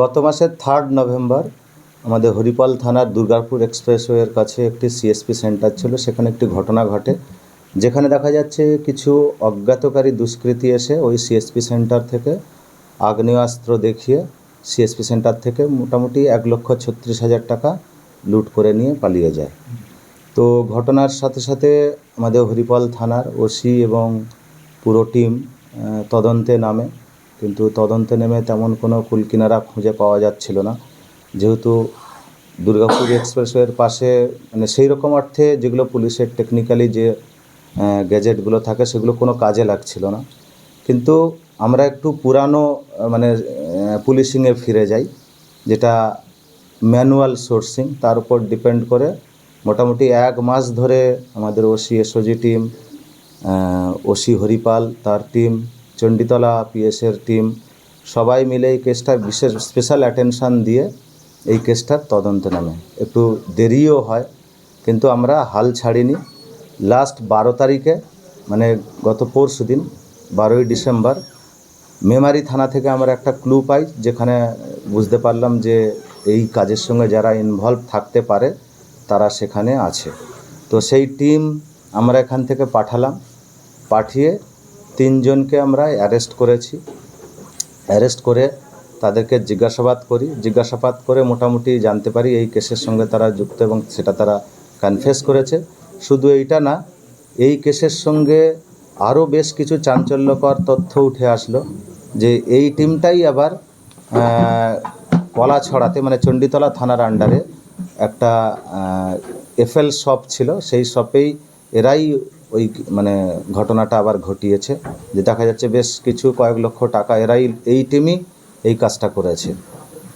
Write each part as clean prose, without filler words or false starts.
গত মাসের 3 নভেম্বর আমাদের হরিপাল থানার দুর্গাপুর এক্সপ্রেসওয়ের কাছে একটি সিএসপি সেন্টার ছিল। সেখানে একটি ঘটনা ঘটে, যেখানে দেখা যাচ্ছে কিছু অজ্ঞাতকারী দুষ্কৃতী এসে ওই সিএসপি সেন্টার থেকে আগ্নেয়াস্ত্র দেখিয়ে সিএসপি সেন্টার থেকে মোটামুটি 1,36,000 টাকা লুট করে নিয়ে পালিয়ে যায়। তো ঘটনার সাথে সাথে আমাদের হরিপাল থানার ওসি এবং পুরো টিম তদন্তে নামে, কিন্তু তদন্তে নেমে তেমন কোনো কুলকিনারা খুঁজে পাওয়া যাচ্ছিল না। যেহেতু দুর্গাপুর এক্সপ্রেসওয়ের পাশে মানে সেই রকম অর্থে যেগুলো পুলিশের টেকনিক্যালি যে গ্যাজেটগুলো থাকে সেগুলো কোনো কাজে লাগছিল না। কিন্তু আমরা একটু পুরানো মানে পুলিশিংয়ে ফিরে যাই, যেটা ম্যানুয়াল সোর্সিং, তার উপর ডিপেন্ড করে মোটামুটি 1 মাস ধরে আমাদের OC SOG team, OC Haripal তার টিম, চণ্ডীতলা পিএসের টিম সবাই মিলে এই কেসটা বিশেষ স্পেশাল অ্যাটেনশান দিয়ে এই কেসটার তদন্তে নামে। একটু দেরিও হয়, কিন্তু আমরা হাল ছাড়িনি। লাস্ট 12 তারিখে মানে গত পরশু দিন 12ই ডিসেম্বর মেমারি থানা থেকে আমরা একটা ক্লু পাই, যেখানে বুঝতে পারলাম যে এই কাজের সঙ্গে যারা ইনভলভ থাকতে পারে তারা সেখানে আছে। তো সেই টিম আমরা এখান থেকে পাঠালাম, পাঠিয়ে 3 জনকে আমরা অ্যারেস্ট করেছি। অ্যারেস্ট করে তাদেরকে জিজ্ঞাসাবাদ করে মোটামুটি জানতে পারি এই কেসের সঙ্গে তারা যুক্ত এবং সেটা তারা কনফেস করেছে। শুধু এইটা না, এই কেসের সঙ্গে আরও বেশ কিছু চাঞ্চল্যকর তথ্য উঠে আসলো যে এই টিমটাই আবার কলাছড়াতে মানে চণ্ডীতলা থানার আন্ডারে একটা এফএল শপ ছিল, সেই শপেই এরাই ওই মানে ঘটনাটা আবার ঘটিয়েছে। যে দেখা যাচ্ছে বেশ কিছু কয়েক লক্ষ টাকা এরাই এই টিমই এই কাজটা করেছে।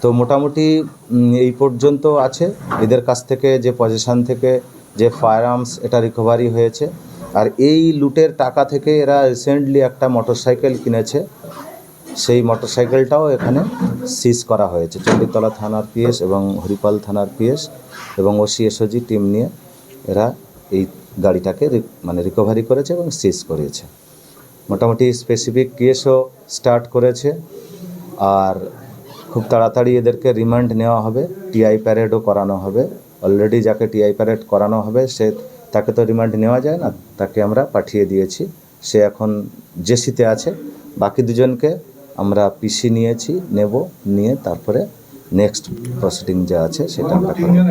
তো মোটামুটি এই পর্যন্ত আছে। এদের কাছ থেকে যে পজিশন থেকে যে ফায়ার আর্মস এটা রিকভারি হয়েছে। আর এই লুটের টাকা থেকে এরা রিসেন্টলি একটা মোটরসাইকেল কিনেছে, সেই মোটরসাইকেলটাও এখানে সিজ করা হয়েছে। চণ্ডীতলা থানার পিএস এবং হরিপাল থানার পিএস এবং ওসি এসওজি টিম নিয়ে এরা এই গাড়িটাকে মানে রিকভারি করেছে এবং সিজ করেছে। মোটামুটি স্পেসিফিক কেসও স্টার্ট করেছে। আর খুব তাড়াতাড়ি এদেরকে রিমান্ড নেওয়া হবে, টিআই প্যারেডও করানো হবে। অলরেডি যাকে টিআই প্যারেড করানো হবে তাকে তো রিমান্ড নেওয়া যায় না, তাকে আমরা পাঠিয়ে দিয়েছি, সে এখন জেসিতে আছে। বাকি 2 জনকে আমরা পিসি নিয়ে তারপরে নেক্সট প্রসিডিং যা আছে সেটা আমরা করব।